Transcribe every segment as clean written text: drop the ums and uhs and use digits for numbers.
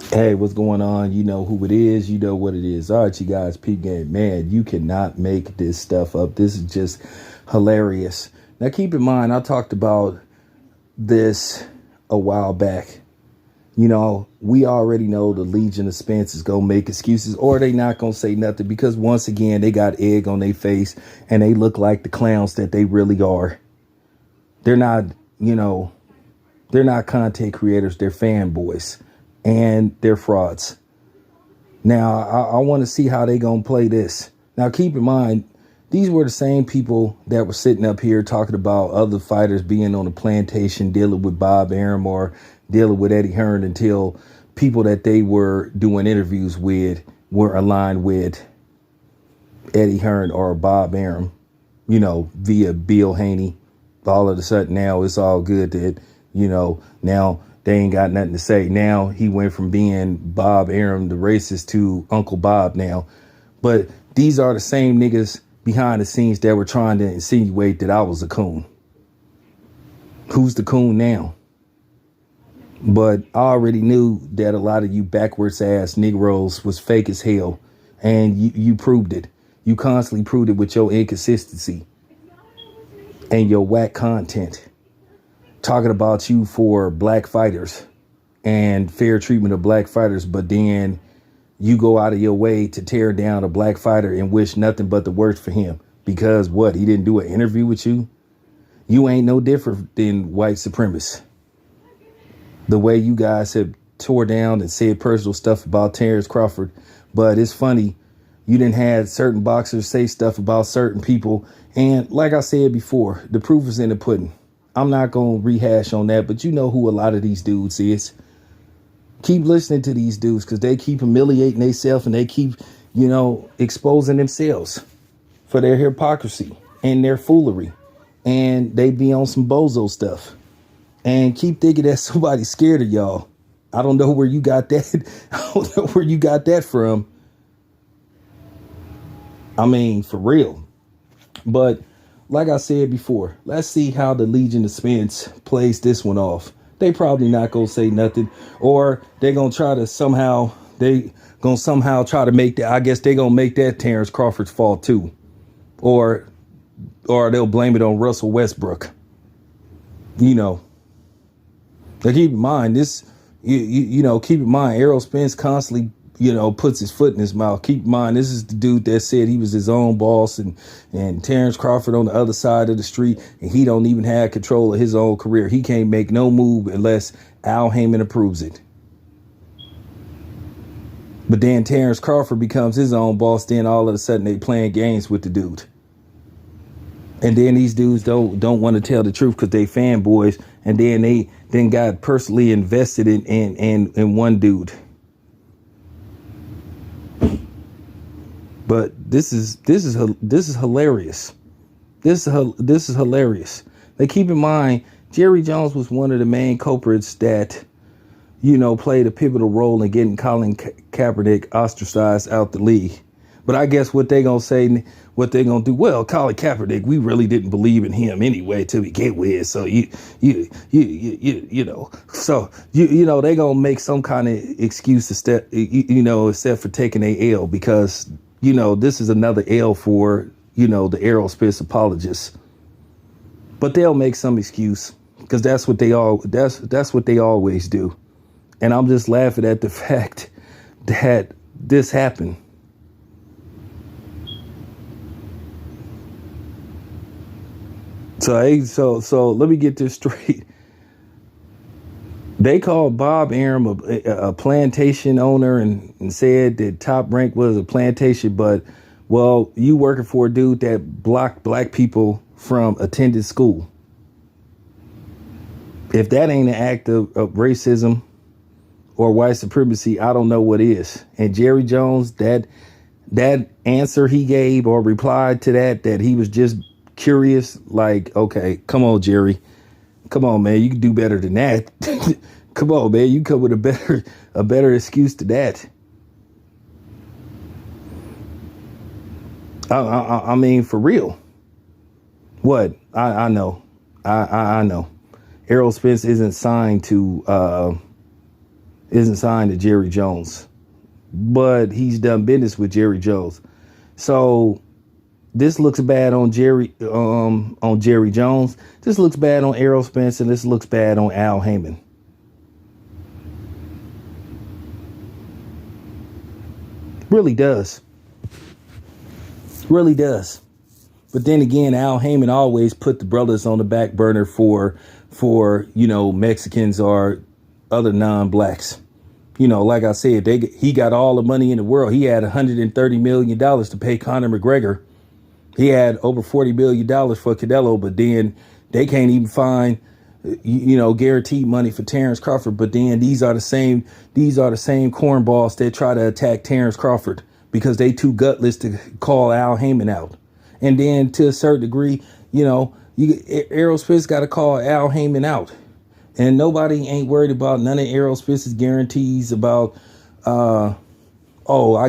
Hey, what's going on? You know who it is. You know what it is. All right, you guys, peep game. Man, you cannot make this stuff up. This is just hilarious. Now, keep in mind, I talked about this a while back. You know, we already know the Legion of Spence is going to make excuses or they not going to say nothing because once again, they got egg on their face and they look like the clowns that they really are. They're not, you know, they're not content creators. They're fanboys and they're frauds. Now, I want to see how they going to play this. Now, keep in mind, these were the same people that were sitting up here talking about other fighters being on the plantation, dealing with Bob Arum or dealing with Eddie Hearn until people that they were doing interviews with were aligned with Eddie Hearn or Bob Arum, you know, via Bill Haney. All of a sudden now it's all good that, you know, now they ain't got nothing to say. Now he went from being Bob Arum, the racist, to Uncle Bob now. But these are the same niggas behind the scenes that were trying to insinuate that I was a coon. Who's the coon now? But I already knew that a lot of you backwards ass Negroes was fake as hell. And you proved it. You constantly proved it with your inconsistency and your whack content. Talking about you for black fighters and fair treatment of black fighters, but then you go out of your way to tear down a black fighter and wish nothing but the worst for him. Because what? He didn't do an interview with you? You ain't no different than white supremacists. The way you guys have tore down and said personal stuff about Terrence Crawford. But it's funny, you didn't have certain boxers say stuff about certain people. And like I said before, the proof is in the pudding. I'm not going to rehash on that, but you know who a lot of these dudes is. Keep listening to these dudes because they keep humiliating themselves and they keep, you know, exposing themselves for their hypocrisy and their foolery. And they be on some bozo stuff and keep thinking that somebody's scared of y'all. I don't know where you got that. I don't know where you got that from. I mean, for real. But like I said before, let's see how the Legion of Spence plays this one off. They probably not going to say nothing, or they're going to try to somehow try to make that. I guess they're going to make that Terrence Crawford's fault too. Or they'll blame it on Russell Westbrook. You know, now keep in mind this, you know, keep in mind Errol Spence constantly, you know, puts his foot in his mouth. Keep in mind, this is the dude that said he was his own boss and Terrence Crawford on the other side of the street, and he don't even have control of his own career. He can't make no move unless Al Heyman approves it. But then Terrence Crawford becomes his own boss. Then all of a sudden they playing games with the dude. And then these dudes don't want to tell the truth because they fanboys. And then they got personally invested in one dude. But this is hilarious. This is hilarious. They keep in mind Jerry Jones was one of the main culprits that, you know, played a pivotal role in getting Colin Kaepernick ostracized out the league. But I guess what they gonna say, what they gonna do? Well, Colin Kaepernick, we really didn't believe in him anyway to begin with. So you know, so you know they gonna make some kind of excuse except for taking a L because. You know, this is another L for, you know, the Errol Spence apologists. But they'll make some excuse because that's what they always do. And I'm just laughing at the fact that this happened. So let me get this straight. They called Bob Arum a plantation owner and said that Top Rank was a plantation. But, well, you working for a dude that blocked black people from attending school. If that ain't an act of racism or white supremacy, I don't know what is. And Jerry Jones, that answer he gave or replied to that he was just curious, like, okay, come on, Jerry. Come on, man, you can do better than that. Come on, man, you come with a better excuse to that. I mean, for real. What? I know. I know. Errol Spence isn't signed to isn't signed to Jerry Jones, but he's done business with Jerry Jones. So this looks bad on Jerry Jones. This looks bad on Errol Spence, and this looks bad on Al Heyman. Really does. Really does. But then again, Al Heyman always put the brothers on the back burner for Mexicans or other non-blacks. Like I said, he got all the money in the world. He had $130 million to pay Conor McGregor. He had over $40 million for Canelo, but then they can't even find, guaranteed money for Terrence Crawford. But then these are the same cornballs that try to attack Terrence Crawford because they too gutless to call Al Heyman out. And then to a certain degree, Errol Spence got to call Al Heyman out. And nobody ain't worried about none of Errol Spence's guarantees about, I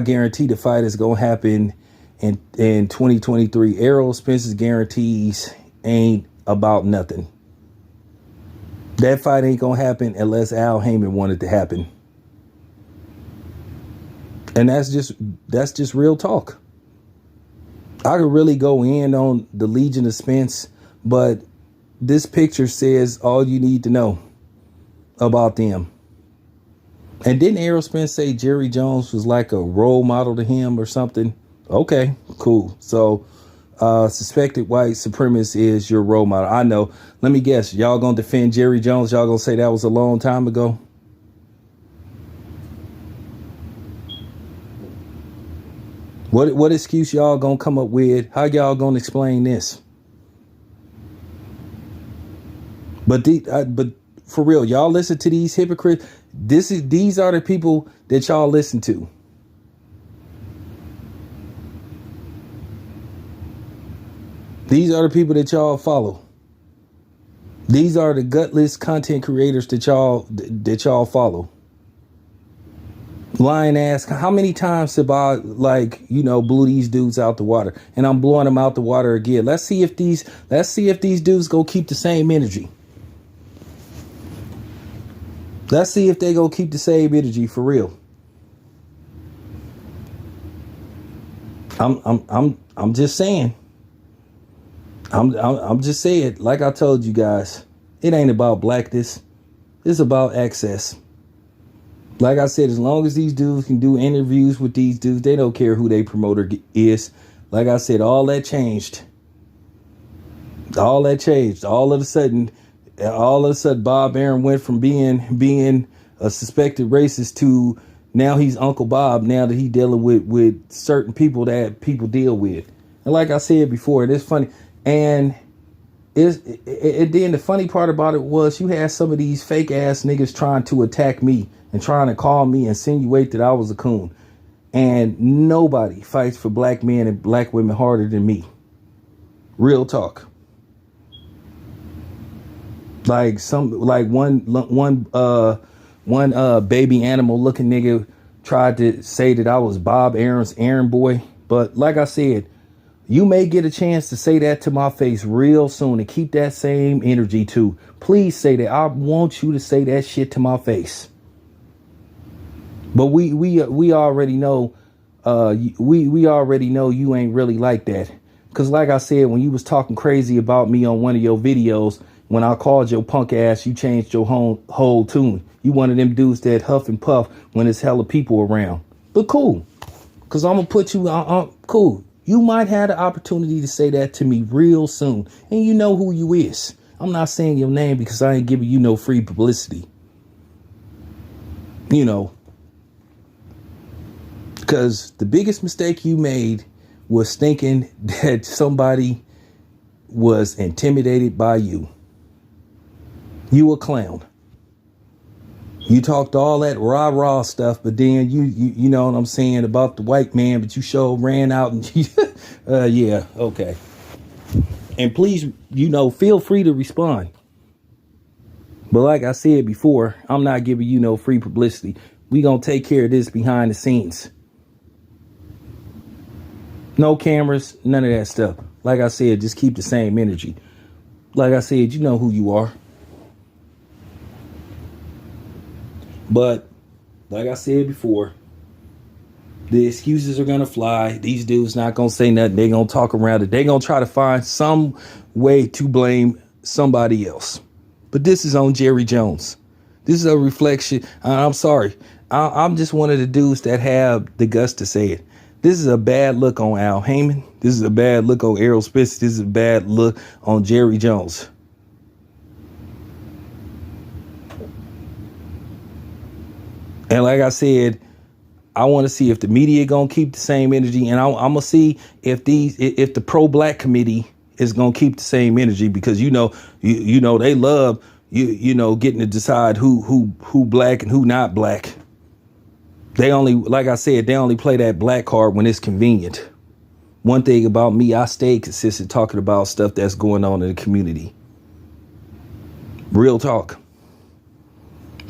guarantee the fight is going to happen in 2023. Errol Spence's guarantees ain't about nothing. That fight ain't going to happen unless Al Heyman wanted to happen. And that's just real talk. I could really go in on the Legion of Spence, but this picture says all you need to know about them. And didn't Errol Spence say Jerry Jones was like a role model to him or something? Okay, cool. So suspected white supremacist is your role model. I know. Let me guess. Y'all gonna defend Jerry Jones? Y'all gonna say that was a long time ago? What excuse y'all gonna come up with? How y'all gonna explain this? But for real, y'all listen to these hypocrites. These are the people that y'all listen to. These are the people that y'all follow. These are the gutless content creators that y'all follow. Lying ass. How many times have I blew these dudes out the water, and I'm blowing them out the water again? Let's see if these dudes go keep the same energy. Let's see if they go keep the same energy for real. I'm just saying. I'm just saying, like I told you guys, it ain't about blackness. It's about access. Like I said, as long as these dudes can do interviews with these dudes, they don't care who their promoter is. Like I said, all that changed. All of a sudden, Bob Arum went from being a suspected racist to now he's Uncle Bob. Now that he's dealing with certain people that people deal with. And like I said before, it's funny. And then the funny part about it was you had some of these fake ass niggas trying to attack me and trying to call me, insinuate that I was a coon. And nobody fights for black men and black women harder than me. Real talk. Like one baby animal looking nigga tried to say that I was Bob Arum's errand boy. But like I said, you may get a chance to say that to my face real soon and keep that same energy too. Please say that. I want you to say that shit to my face. But we already know we already know you ain't really like that. Cause like I said, when you was talking crazy about me on one of your videos, when I called your punk ass, you changed your whole tune. You one of them dudes that huff and puff when there's hella people around. But cool. Cause I'm gonna put you on cool. You might have the opportunity to say that to me real soon. And you know who you is. I'm not saying your name because I ain't giving you no free publicity. Because the biggest mistake you made was thinking that somebody was intimidated by you. You a clown. You talked all that rah-rah stuff, but then you know what I'm saying about the white man, but you sure ran out and yeah, okay. And please, feel free to respond. But like I said before, I'm not giving you no free publicity. We gonna take care of this behind the scenes. No cameras, none of that stuff. Like I said, just keep the same energy. Like I said, you know who you are. But Like I said before, the excuses are going to fly. These dudes not going to say nothing. They're going to talk around it. They're going to try to find some way to blame somebody else. But this is on Jerry Jones. This is a reflection. I'm sorry. I'm just one of the dudes that have the guts to say it. This is a bad look on Al Heyman. This is a bad look on Errol Spence. This is a bad look on Jerry Jones. And like I said, I want to see if the media gonna keep the same energy, and I'm gonna see if the pro-black committee is gonna keep the same energy, because you know they love getting to decide who black and who not black. They only, like I said, they only play that black card when it's convenient. One thing about me, I stay consistent talking about stuff that's going on in the community. Real talk.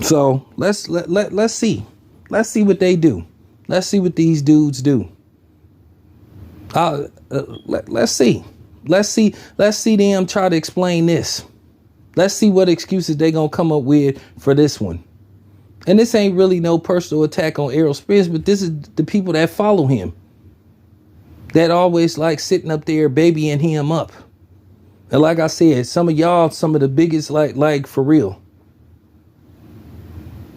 So let's see. Let's see what they do. Let's see what these dudes do. Let's see. Let's see them try to explain this. Let's see what excuses they gonna come up with for this one. And this ain't really no personal attack on Errol Spence, but this is the people that follow him, that always like sitting up there babying him up. And like I said, some of y'all, some of the biggest, like for real.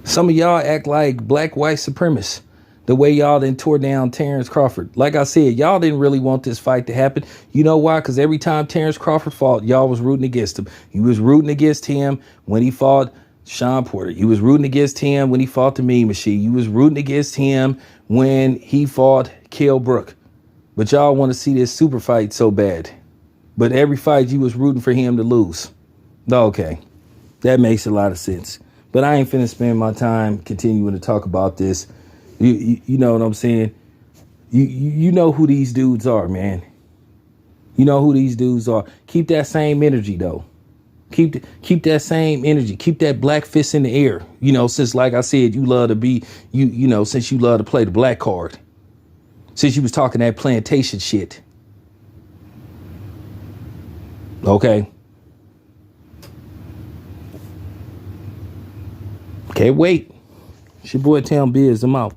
Some of y'all act like black white supremacists, the way y'all then tore down Terrence Crawford. Like I said, y'all didn't really want this fight to happen. You know why? Because every time Terrence Crawford fought, y'all was rooting against him. You was rooting against him when he fought Sean Porter. You was rooting against him when he fought the Mean Machine. You was rooting against him when he fought Kell Brook. But y'all want to see this super fight so bad. But every fight you was rooting for him to lose. Okay, that makes a lot of sense. But I ain't finna spend my time continuing to talk about this. You know what I'm saying? You know who these dudes are, man. You know who these dudes are. Keep that same energy, though. Keep that same energy. Keep that black fist in the air. You know, since, like I said, you love to be, since you love to play the black card. Since you was talking that plantation shit. Okay. Can't wait. It's your boy Town Biz. I'm out.